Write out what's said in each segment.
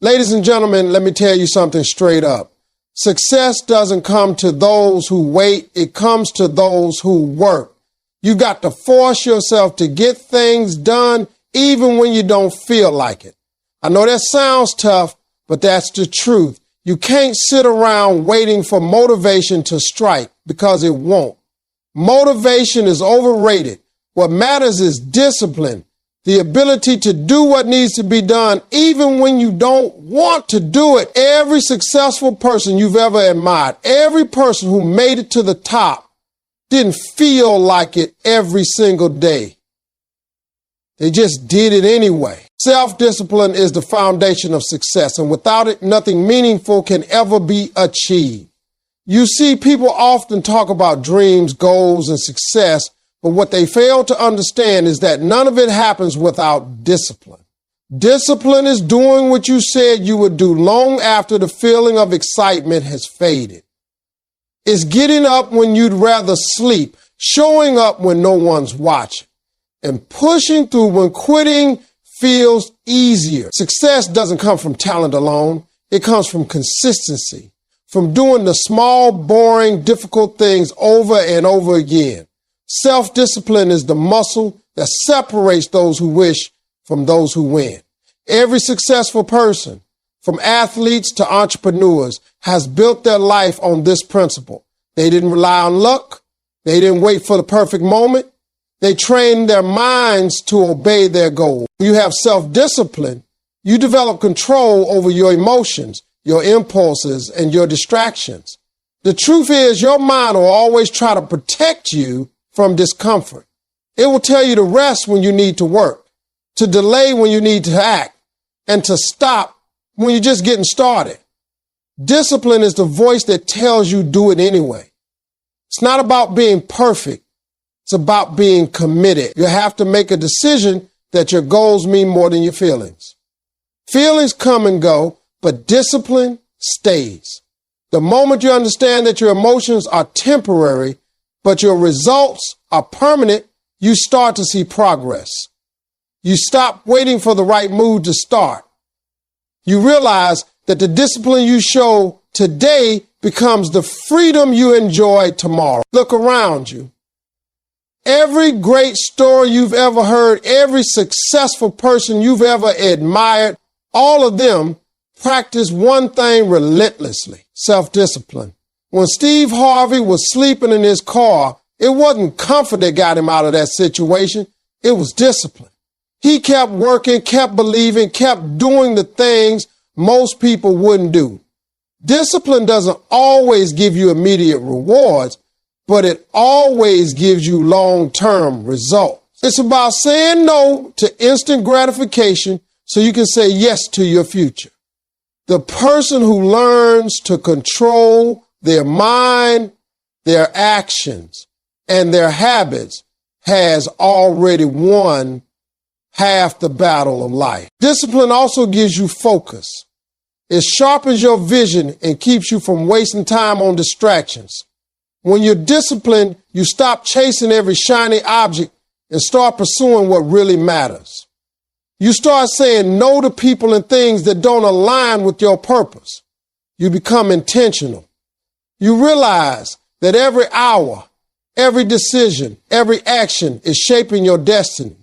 Ladies and gentlemen, let me tell you something straight up. Success doesn't come to those who wait. It comes to those who work. You got to force yourself to get things done even when you don't feel like it. I know that sounds tough, but that's the truth. You can't sit around waiting for motivation to strike because it won't. Motivation is overrated. What matters is discipline, the ability to do what needs to be done even when you don't want to do it. Every successful person you've ever admired, every person who made it to the top didn't feel like it every single day. They just did it anyway. Self-discipline is the foundation of success, and without it, nothing meaningful can ever be achieved. You see, people often talk about dreams, goals, and success, but what they fail to understand is that none of it happens without discipline. Discipline is doing what you said you would do long after the feeling of excitement has faded. It's getting up when you'd rather sleep, showing up when no one's watching, and pushing through when quitting feels easier. Success doesn't come from talent alone. It comes from consistency, from doing the small, boring, difficult things over and over again. Self-discipline is the muscle that separates those who wish from those who win. Every successful person, from athletes to entrepreneurs, has built their life on this principle. They didn't rely on luck. They didn't wait for the perfect moment. They trained their minds to obey their goal. When you have self-discipline, you develop control over your emotions, your impulses, and your distractions. The truth is, your mind will always try to protect you from discomfort. It will tell you to rest when you need to work, to delay when you need to act, and to stop when you're just getting started. Discipline is the voice that tells you do it anyway. It's not about being perfect. It's about being committed. You have to make a decision that your goals mean more than your feelings. Feelings come and go, but discipline stays. The moment you understand that your emotions are temporary, but your results are permanent, you start to see progress. You stop waiting for the right mood to start. You realize that the discipline you show today becomes the freedom you enjoy tomorrow. Look around you. Every great story you've ever heard, every successful person you've ever admired, all of them practice one thing relentlessly: self-discipline. When Steve Harvey was sleeping in his car, it wasn't comfort that got him out of that situation. It was discipline. He kept working, kept believing, kept doing the things most people wouldn't do. Discipline doesn't always give you immediate rewards, but it always gives you long-term results. It's about saying no to instant gratification so you can say yes to your future. The person who learns to control their mind, their actions, and their habits has already won half the battle of life. Discipline also gives you focus. It sharpens your vision and keeps you from wasting time on distractions. When you're disciplined, you stop chasing every shiny object and start pursuing what really matters. You start saying no to people and things that don't align with your purpose. You become intentional. You realize that every hour, every decision, every action is shaping your destiny.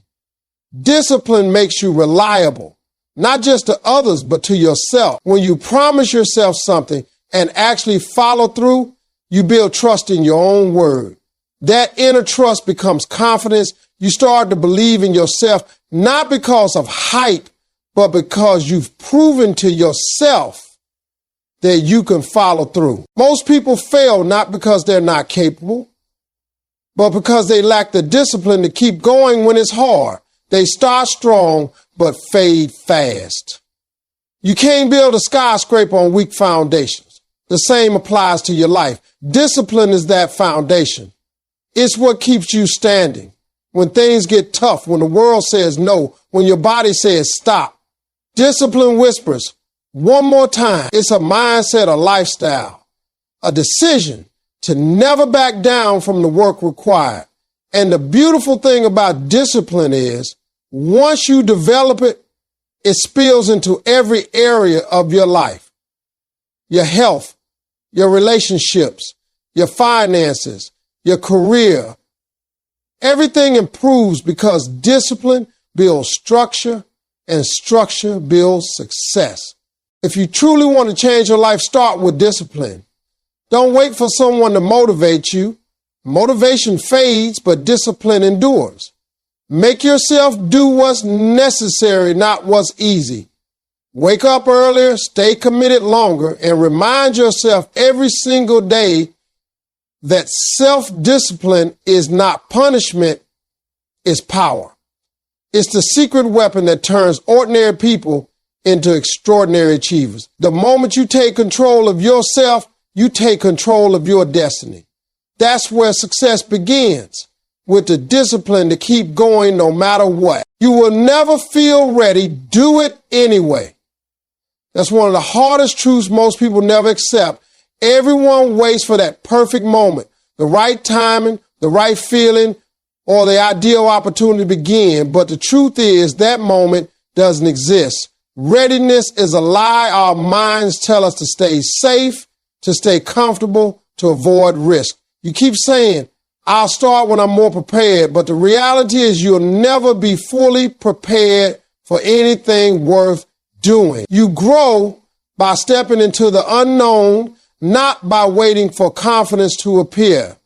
Discipline makes you reliable, not just to others, but to yourself. When you promise yourself something and actually follow through, you build trust in your own word. That inner trust becomes confidence. You start to believe in yourself, not because of hype, but because you've proven to yourself that you can follow through. Most people fail not because they're not capable, but because they lack the discipline to keep going when it's hard. They start strong, but fade fast. You can't build a skyscraper on weak foundations. The same applies to your life. Discipline is that foundation. It's what keeps you standing. When things get tough, when the world says no, when your body says stop. Discipline whispers, one more time. It's a mindset, a lifestyle, a decision to never back down from the work required. And the beautiful thing about discipline is, once you develop it, it spills into every area of your life. Your health, your relationships, your finances, your career. Everything improves because discipline builds structure and structure builds success. If you truly want to change your life, start with discipline. Don't wait for someone to motivate you. Motivation fades, but discipline endures. Make yourself do what's necessary, not what's easy. Wake up earlier, stay committed longer, and remind yourself every single day that self-discipline is not punishment, it's power. It's the secret weapon that turns ordinary people into extraordinary achievers. The moment you take control of yourself, you take control of your destiny. That's where success begins, with the discipline to keep going no matter what. You will never feel ready. Do it anyway. That's one of the hardest truths most people never accept. Everyone waits for that perfect moment, the right timing, the right feeling, or the ideal opportunity to begin. But the truth is that moment doesn't exist. Readiness is a lie our minds tell us to stay safe, to stay comfortable, to avoid risk. You keep saying, I'll start when I'm more prepared, but the reality is you'll never be fully prepared for anything worth doing. You grow by stepping into the unknown, not by waiting for confidence to appear.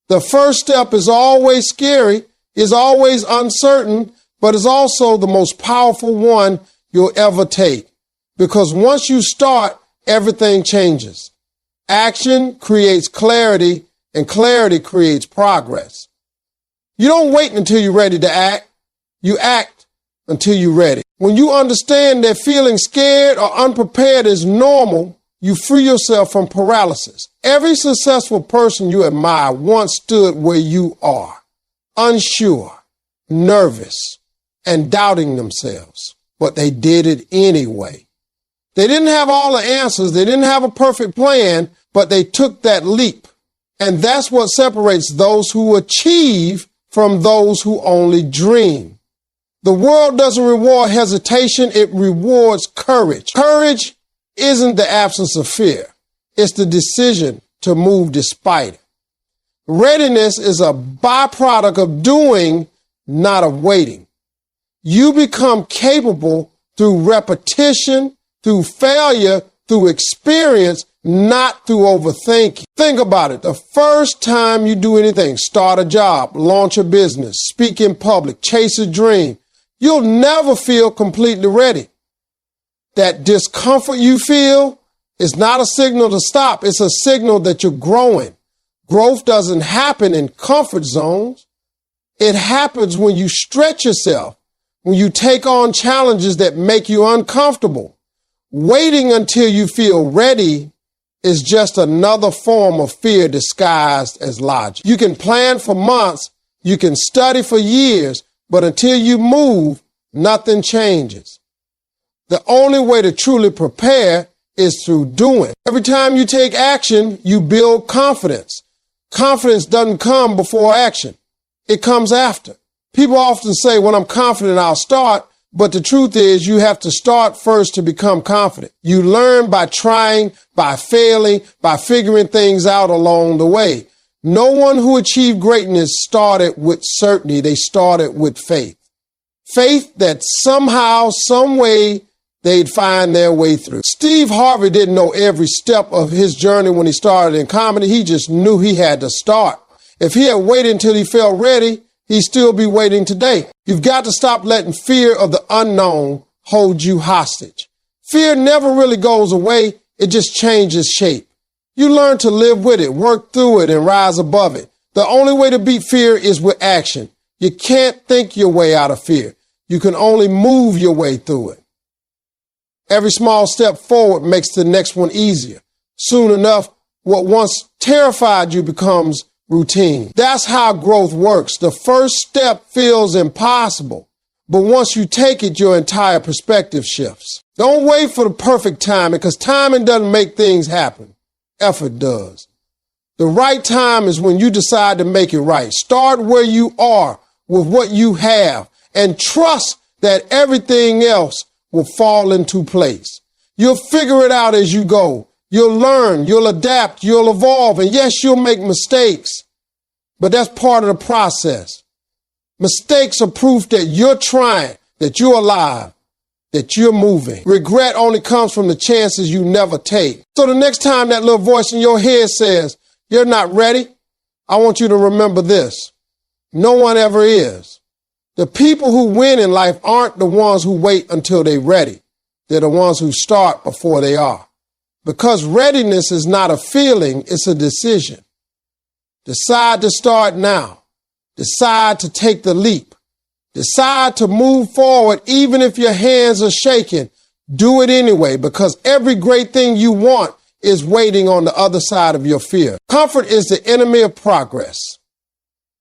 The first step is always scary, is always uncertain, but is also the most powerful one you'll ever take. Because once you start, everything changes. Action creates clarity, and clarity creates progress. You don't wait until you're ready to act. You act until you're ready. When you understand that feeling scared or unprepared is normal, you free yourself from paralysis. Every successful person you admire once stood where you are, unsure, nervous, and doubting themselves, but they did it anyway. They didn't have all the answers. They didn't have a perfect plan, but they took that leap. And that's what separates those who achieve from those who only dream. The world doesn't reward hesitation, it rewards courage. Courage isn't the absence of fear. It's the decision to move despite it. Readiness is a byproduct of doing, not of waiting. You become capable through repetition, through failure, through experience, not through overthinking. Think about it. The first time you do anything, start a job, launch a business, speak in public, chase a dream, you'll never feel completely ready. That discomfort you feel is not a signal to stop. It's a signal that you're growing. Growth doesn't happen in comfort zones. It happens when you stretch yourself, when you take on challenges that make you uncomfortable. Waiting until you feel ready is just another form of fear disguised as logic. You can plan for months, you can study for years, but until you move, nothing changes. The only way to truly prepare is through doing. Every time you take action, you build confidence. Confidence doesn't come before action. It comes after. People often say, when I'm confident, I'll start. But the truth is you have to start first to become confident. You learn by trying, by failing, by figuring things out along the way. No one who achieved greatness started with certainty. They started with faith. Faith that somehow, some way, they'd find their way through. Steve Harvey didn't know every step of his journey when he started in comedy. He just knew he had to start. If he had waited until he felt ready, he'd still be waiting today. You've got to stop letting fear of the unknown hold you hostage. Fear never really goes away. It just changes shape. You learn to live with it, work through it, and rise above it. The only way to beat fear is with action. You can't think your way out of fear. You can only move your way through it. Every small step forward makes the next one easier. Soon enough, what once terrified you becomes routine. That's how growth works. The first step feels impossible, but once you take it, your entire perspective shifts. Don't wait for the perfect timing, because timing doesn't make things happen. Effort does. The right time is when you decide to make it right. Start where you are with what you have and trust that everything else will fall into place. You'll figure it out as you go. You'll learn, you'll adapt, you'll evolve, and yes, you'll make mistakes, but that's part of the process. Mistakes are proof that you're trying, that you're alive, that you're moving. Regret only comes from the chances you never take. So the next time that little voice in your head says, you're not ready, I want you to remember this. No one ever is. The people who win in life aren't the ones who wait until they're ready. They're the ones who start before they are. Because readiness is not a feeling, it's a decision. Decide to start now. Decide to take the leap. Decide to move forward even if your hands are shaking. Do it anyway, because every great thing you want is waiting on the other side of your fear. Comfort is the enemy of progress.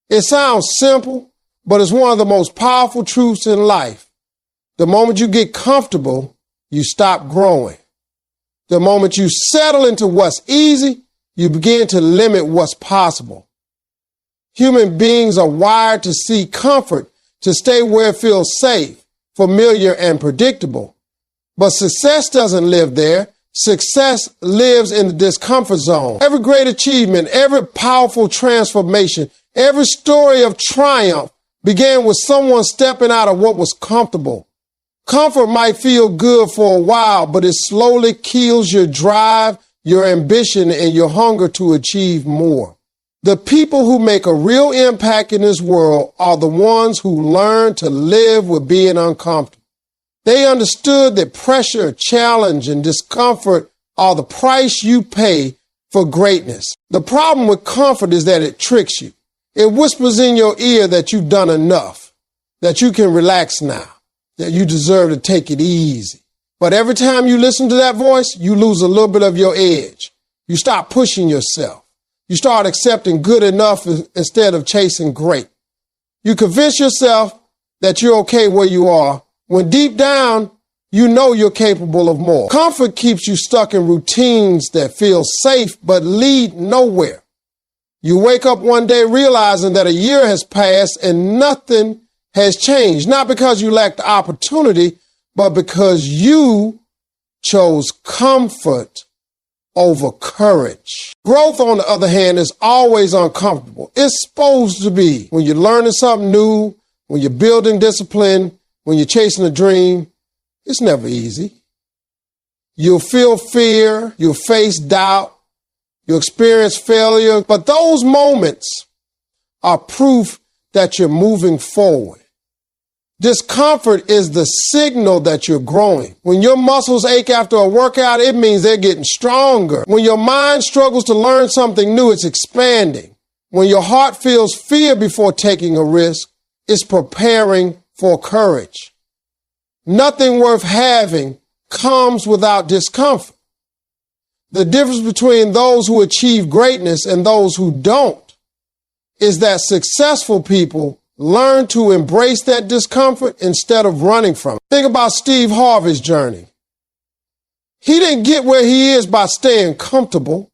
It sounds simple, but it's one of the most powerful truths in life. The moment you get comfortable, you stop growing. The moment you settle into what's easy, you begin to limit what's possible. Human beings are wired to seek comfort, to stay where it feels safe, familiar, and predictable. But success doesn't live there. Success lives in the discomfort zone. Every great achievement, every powerful transformation, every story of triumph began with someone stepping out of what was comfortable. Comfort might feel good for a while, but it slowly kills your drive, your ambition, and your hunger to achieve more. The people who make a real impact in this world are the ones who learn to live with being uncomfortable. They understood that pressure, challenge, and discomfort are the price you pay for greatness. The problem with comfort is that it tricks you. It whispers in your ear that you've done enough, that you can relax now, that you deserve to take it easy. But every time you listen to that voice, you lose a little bit of your edge. You stop pushing yourself. You start accepting good enough instead of chasing great. You convince yourself that you're okay where you are, when deep down, you know you're capable of more. Comfort keeps you stuck in routines that feel safe but lead nowhere. You wake up one day realizing that a year has passed and nothing has changed, not because you lacked the opportunity, but because you chose comfort over courage. Growth, on the other hand, is always uncomfortable. It's supposed to be. When you're learning something new, when you're building discipline, when you're chasing a dream, it's never easy. You'll feel fear, you'll face doubt, you'll experience failure, but those moments are proof that you're moving forward. Discomfort is the signal that you're growing. When your muscles ache after a workout, it means they're getting stronger. When your mind struggles to learn something new, it's expanding. When your heart feels fear before taking a risk, it's preparing for courage. Nothing worth having comes without discomfort. The difference between those who achieve greatness and those who don't is that successful people learn to embrace that discomfort instead of running from it. Think about Steve Harvey's journey. He didn't get where he is by staying comfortable.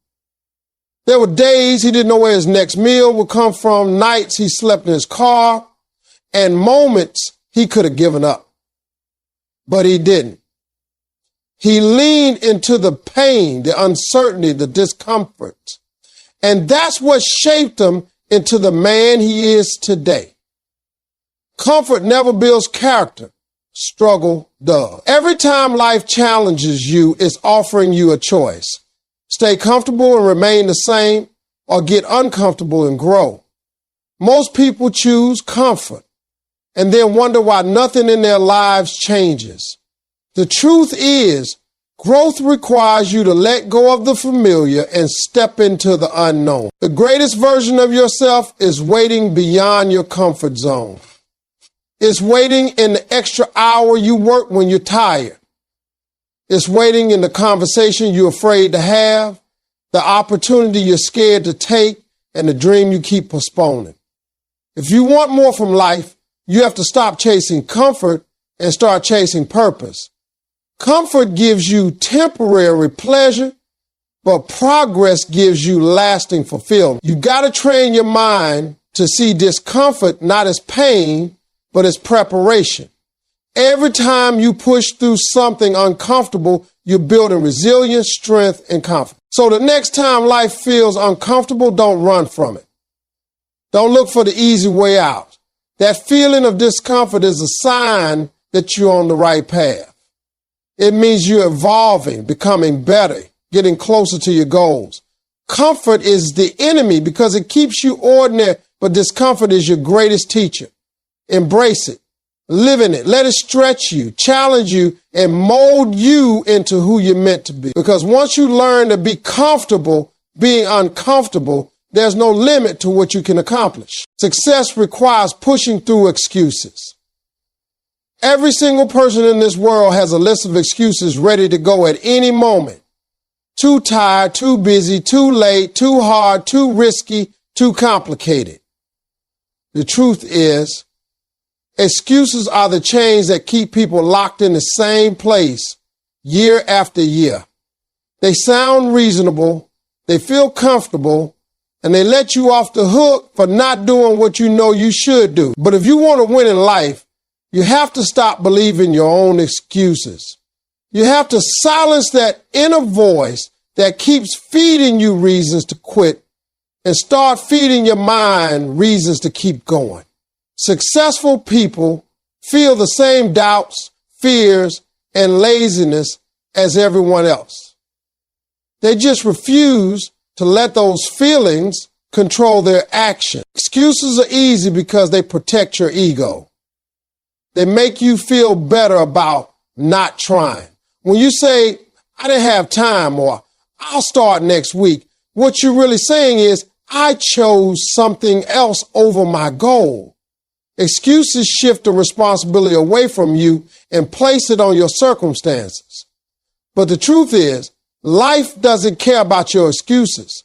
There were days he didn't know where his next meal would come from, nights he slept in his car, and moments he could have given up. But he didn't. He leaned into the pain, the uncertainty, the discomfort. And that's what shaped him into the man he is today. Comfort never builds character. Struggle does. Every time life challenges you, it's offering you a choice. Stay comfortable and remain the same, or get uncomfortable and grow. Most people choose comfort and then wonder why nothing in their lives changes. The truth is, growth requires you to let go of the familiar and step into the unknown. The greatest version of yourself is waiting beyond your comfort zone. It's waiting in the extra hour you work when you're tired. It's waiting in the conversation you're afraid to have, the opportunity you're scared to take, and the dream you keep postponing. If you want more from life, you have to stop chasing comfort and start chasing purpose. Comfort gives you temporary pleasure, but progress gives you lasting fulfillment. You got to train your mind to see discomfort not as pain, but as preparation. Every time you push through something uncomfortable, you're building resilience, strength, and confidence. So the next time life feels uncomfortable, don't run from it. Don't look for the easy way out. That feeling of discomfort is a sign that you're on the right path. It means you're evolving, becoming better, getting closer to your goals. Comfort is the enemy because it keeps you ordinary, but discomfort is your greatest teacher. Embrace it. Live in it. Let it stretch you, challenge you, and mold you into who you're meant to be. Because once you learn to be comfortable being uncomfortable, there's no limit to what you can accomplish. Success requires pushing through excuses. Every single person in this world has a list of excuses ready to go at any moment. Too tired, too busy, too late, too hard, too risky, too complicated. The truth is, excuses are the chains that keep people locked in the same place year after year. They sound reasonable, they feel comfortable, and they let you off the hook for not doing what you know you should do. But if you want to win in life, you have to stop believing your own excuses. You have to silence that inner voice that keeps feeding you reasons to quit and start feeding your mind reasons to keep going. Successful people feel the same doubts, fears, and laziness as everyone else. They just refuse to let those feelings control their action. Excuses are easy because they protect your ego. They make you feel better about not trying. When you say, I didn't have time, or I'll start next week, what you're really saying is, I chose something else over my goal. Excuses shift the responsibility away from you and place it on your circumstances. But the truth is, life doesn't care about your excuses.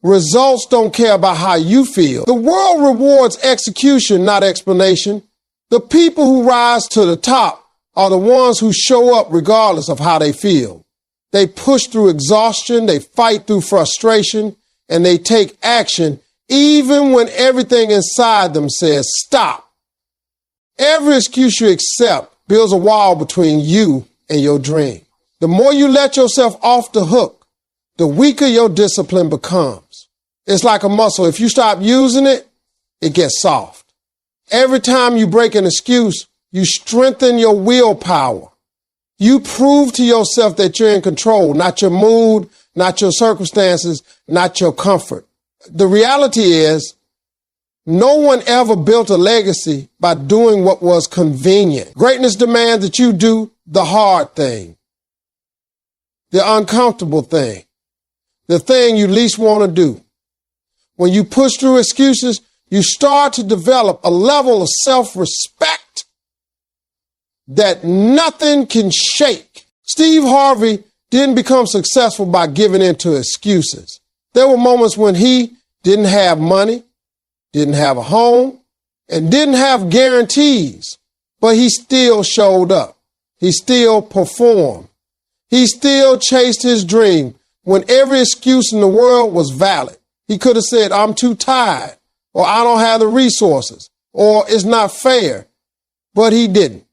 Results don't care about how you feel. The world rewards execution, not explanation. The people who rise to the top are the ones who show up regardless of how they feel. They push through exhaustion, they fight through frustration, and they take action even when everything inside them says stop. Every excuse you accept builds a wall between you and your dream. The more you let yourself off the hook, the weaker your discipline becomes. It's like a muscle. If you stop using it, it gets soft. Every time you break an excuse, you strengthen your willpower. You prove to yourself that you're in control, not your mood, not your circumstances, not your comfort. The reality is, no one ever built a legacy by doing what was convenient. Greatness demands that you do the hard thing, the uncomfortable thing, the thing you least want to do. When you push through excuses, you start to develop a level of self-respect that nothing can shake. Steve Harvey didn't become successful by giving in to excuses. There were moments when he didn't have money, didn't have a home, and didn't have guarantees, but he still showed up. He still performed. He still chased his dream when every excuse in the world was valid. He could have said, I'm too tired, or I don't have the resources, or it's not fair, but he didn't.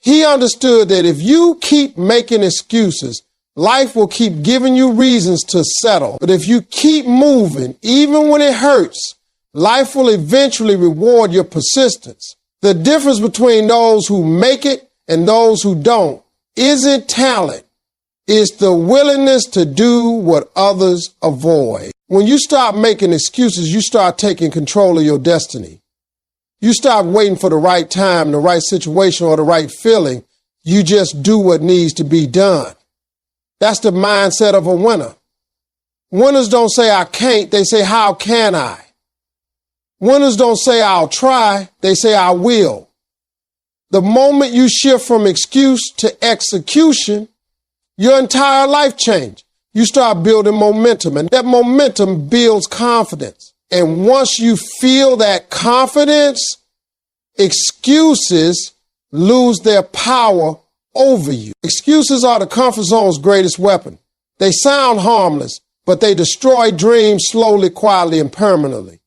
He understood that if you keep making excuses, life will keep giving you reasons to settle. But if you keep moving, even when it hurts, life will eventually reward your persistence. The difference between those who make it and those who don't isn't talent. It's the willingness to do what others avoid. When you stop making excuses, you start taking control of your destiny. You stop waiting for the right time, the right situation, or the right feeling. You just do what needs to be done. That's the mindset of a winner. Winners don't say, I can't. They say, how can I? Winners don't say, I'll try. They say, I will. The moment you shift from excuse to execution, your entire life changes. You start building momentum, and that momentum builds confidence. And once you feel that confidence, excuses lose their power over you. Excuses are the comfort zone's greatest weapon. They sound harmless, but they destroy dreams slowly, quietly, and permanently.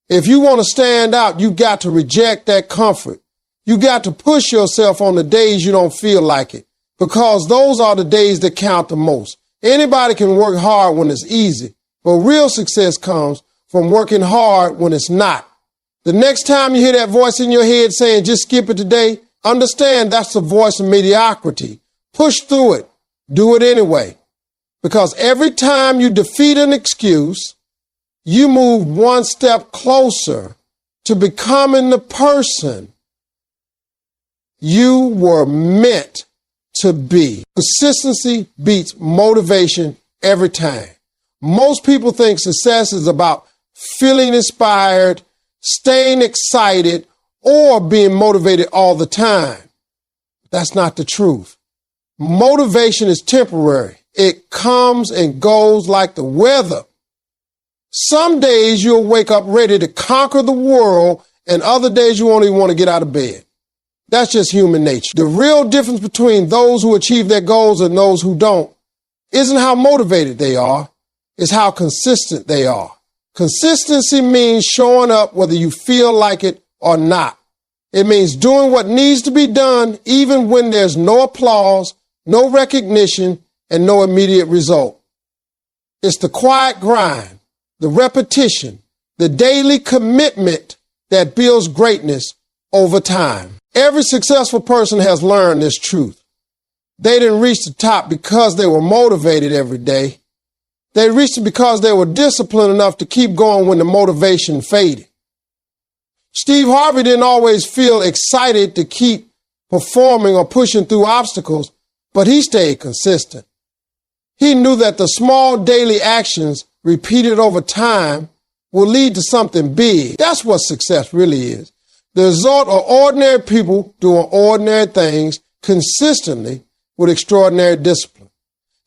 If you want to stand out, you got to reject that comfort You got to push yourself on the days you don't feel like it, because those are the days that count the most. Anybody can work hard when it's easy, but real success comes from working hard when it's not. The next time you hear that voice in your head saying, just skip it today, understand that's the voice of mediocrity. Push through it. Do it anyway. Because every time you defeat an excuse, you move one step closer to becoming the person you were meant to be. Consistency beats motivation every time. Most people think success is about feeling inspired, staying excited, or being motivated all the time. That's not the truth. Motivation is temporary. It comes and goes like the weather. Some days you'll wake up ready to conquer the world, and other days you won't even want to get out of bed. That's just human nature. The real difference between those who achieve their goals and those who don't isn't how motivated they are, it's how consistent they are. Consistency means showing up whether you feel like it or not. It means doing what needs to be done even when there's no applause, no recognition, and no immediate result. It's the quiet grind, the repetition, the daily commitment that builds greatness over time. Every successful person has learned this truth. They didn't reach the top because they were motivated every day. They reached it because they were disciplined enough to keep going when the motivation faded. Steve Harvey didn't always feel excited to keep performing or pushing through obstacles, but he stayed consistent. He knew that the small daily actions repeated over time will lead to something big. That's what success really is. The result of ordinary people doing ordinary things consistently with extraordinary discipline.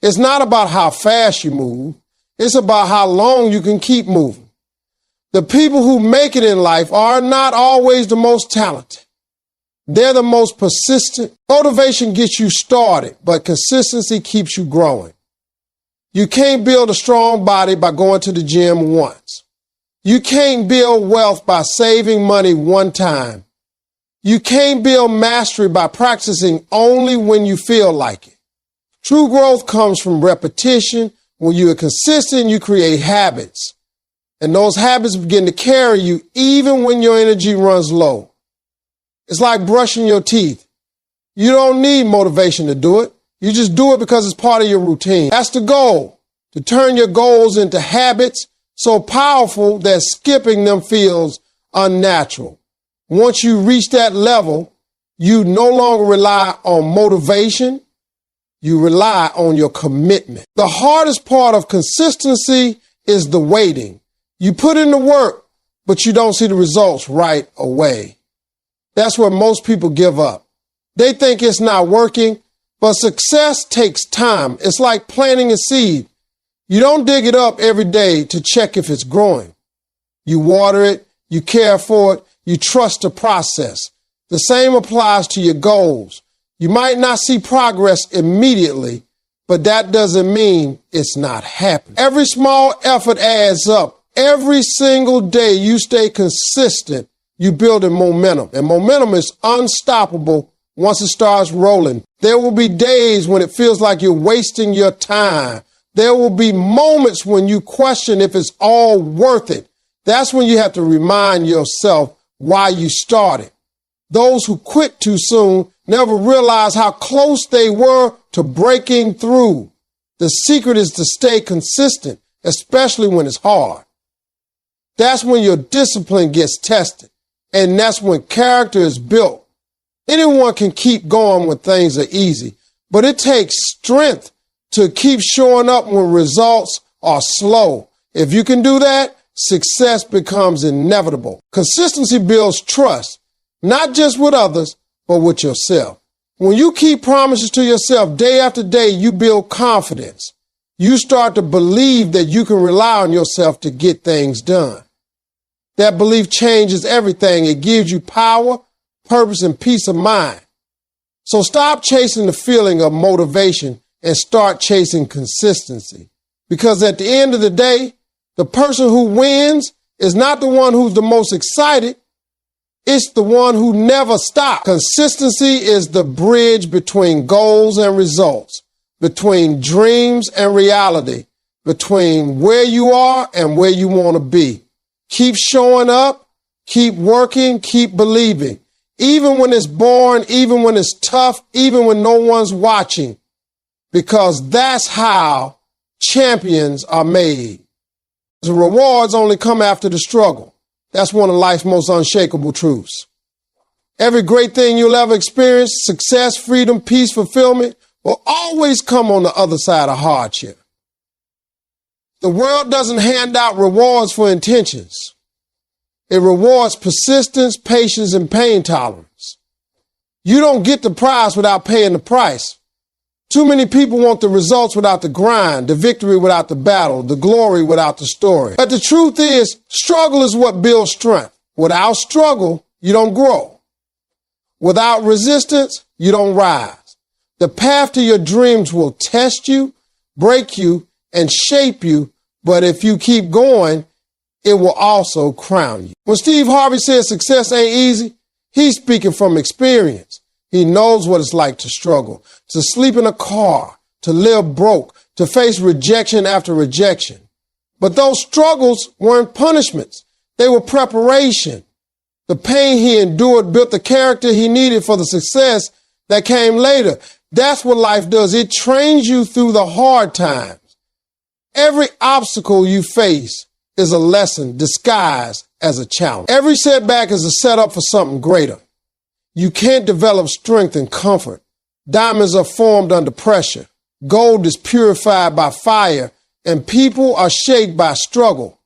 It's not about how fast you move. It's about how long you can keep moving. The people who make it in life are not always the most talented. They're the most persistent. Motivation gets you started, but consistency keeps you growing. You can't build a strong body by going to the gym once. You can't build wealth by saving money one time. You can't build mastery by practicing only when you feel like it. True growth comes from repetition. When you are consistent, you create habits. And those habits begin to carry you even when your energy runs low. It's like brushing your teeth. You don't need motivation to do it. You just do it because it's part of your routine. That's the goal, to turn your goals into habits so powerful that skipping them feels unnatural. Once you reach that level, you no longer rely on motivation. You rely on your commitment. The hardest part of consistency is the waiting. You put in the work, but you don't see the results right away. That's where most people give up. They think it's not working, but success takes time. It's like planting a seed. You don't dig it up every day to check if it's growing. You water it, you care for it, you trust the process. The same applies to your goals. You might not see progress immediately, but that doesn't mean it's not happening. Every small effort adds up. Every single day you stay consistent, you build a momentum. And momentum is unstoppable once it starts rolling. There will be days when it feels like you're wasting your time. There will be moments when you question if it's all worth it. That's when you have to remind yourself why you started. Those who quit too soon never realize how close they were to breaking through. The secret is to stay consistent, especially when it's hard. That's when your discipline gets tested, and that's when character is built. Anyone can keep going when things are easy, but it takes strength to keep showing up when results are slow. If you can do that, success becomes inevitable. Consistency builds trust, not just with others, but with yourself. When you keep promises to yourself day after day, you build confidence. You start to believe that you can rely on yourself to get things done. That belief changes everything. It gives you power, purpose, and peace of mind. So stop chasing the feeling of motivation and start chasing consistency. Because at the end of the day, the person who wins is not the one who's the most excited. It's the one who never stops. Consistency is the bridge between goals and results, between dreams and reality, between where you are and where you want to be. Keep showing up, keep working, keep believing. Even when it's boring, even when it's tough, even when no one's watching, because that's how champions are made. The rewards only come after the struggle. That's one of life's most unshakable truths. Every great thing you'll ever experience, success, freedom, peace, fulfillment, will always come on the other side of hardship. The world doesn't hand out rewards for intentions. It rewards persistence, patience, and pain tolerance. You don't get the prize without paying the price. Too many people want the results without the grind, the victory without the battle, the glory without the story. But the truth is, struggle is what builds strength. Without struggle, you don't grow. Without resistance, you don't rise. The path to your dreams will test you, break you, and shape you, but if you keep going, it will also crown you. When Steve Harvey says success ain't easy, he's speaking from experience. He knows what it's like to struggle, to sleep in a car, to live broke, to face rejection after rejection. But those struggles weren't punishments. They were preparation. The pain he endured built the character he needed for the success that came later. That's what life does. It trains you through the hard times. Every obstacle you face is a lesson disguised as a challenge. Every setback is a setup for something greater. You can't develop strength in comfort. Diamonds are formed under pressure. Gold is purified by fire, and people are shaped by struggle.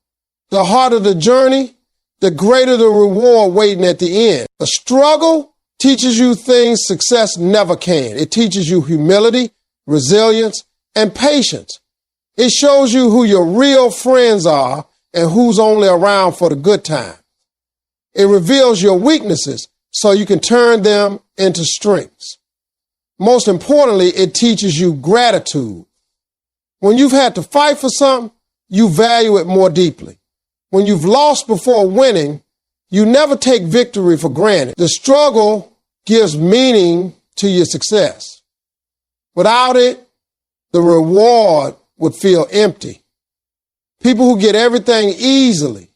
The harder the journey, the greater the reward waiting at the end. The struggle teaches you things success never can. It teaches you humility, resilience, and patience. It shows you who your real friends are and who's only around for the good time. It reveals your weaknesses so you can turn them into strengths. Most importantly, it teaches you gratitude. When you've had to fight for something, you value it more deeply. When you've lost before winning, you never take victory for granted. The struggle gives meaning to your success. Without it, the reward would feel empty. People who get everything easily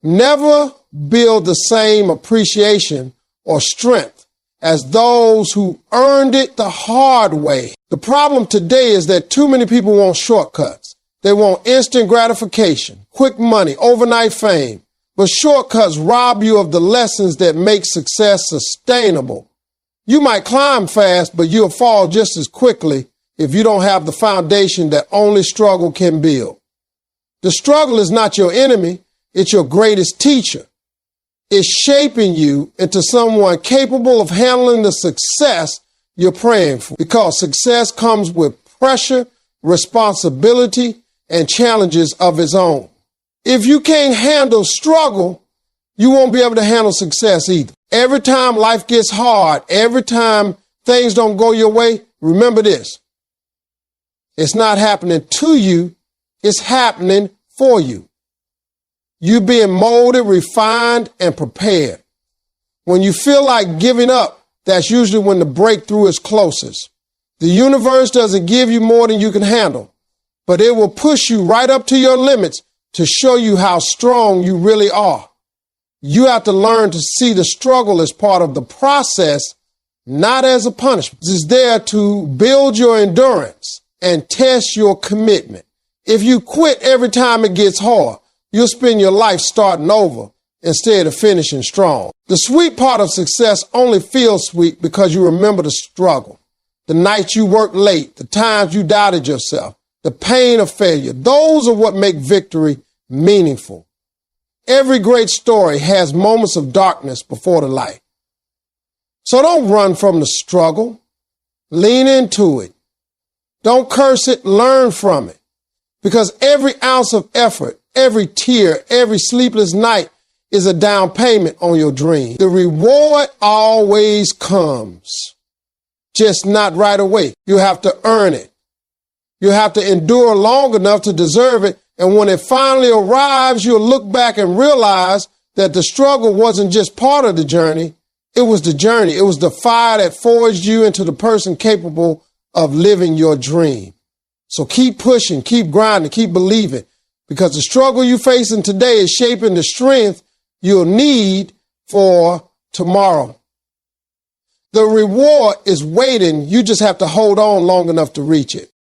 never build the same appreciation or strength as those who earned it the hard way. The problem today is that too many people want shortcuts. They want instant gratification, quick money, overnight fame. But shortcuts rob you of the lessons that make success sustainable. You might climb fast, but you'll fall just as quickly if you don't have the foundation that only struggle can build. The struggle is not your enemy, it's your greatest teacher. It's shaping you into someone capable of handling the success you're praying for, because success comes with pressure, responsibility, and challenges of its own. If you can't handle struggle, you won't be able to handle success either. Every time life gets hard, every time things don't go your way, remember this. It's not happening to you, it's happening for you. You're being molded, refined, and prepared. When you feel like giving up, that's usually when the breakthrough is closest. The universe doesn't give you more than you can handle, but it will push you right up to your limits to show you how strong you really are. You have to learn to see the struggle as part of the process, not as a punishment. It's there to build your endurance and test your commitment. If you quit every time it gets hard, you'll spend your life starting over instead of finishing strong. The sweet part of success only feels sweet because you remember the struggle. The nights you worked late, the times you doubted yourself, the pain of failure. Those are what make victory meaningful. Every great story has moments of darkness before the light. So don't run from the struggle. Lean into it. Don't curse it, learn from it. Because every ounce of effort, every tear, every sleepless night is a down payment on your dream. The reward always comes, just not right away. You have to earn it. You have to endure long enough to deserve it. And when it finally arrives, you'll look back and realize that the struggle wasn't just part of the journey. It was the journey. It was the fire that forged you into the person capable of living your dream. So keep pushing, keep grinding, keep believing, because the struggle you're facing today is shaping the strength you'll need for tomorrow. The reward is waiting. You just have to hold on long enough to reach it.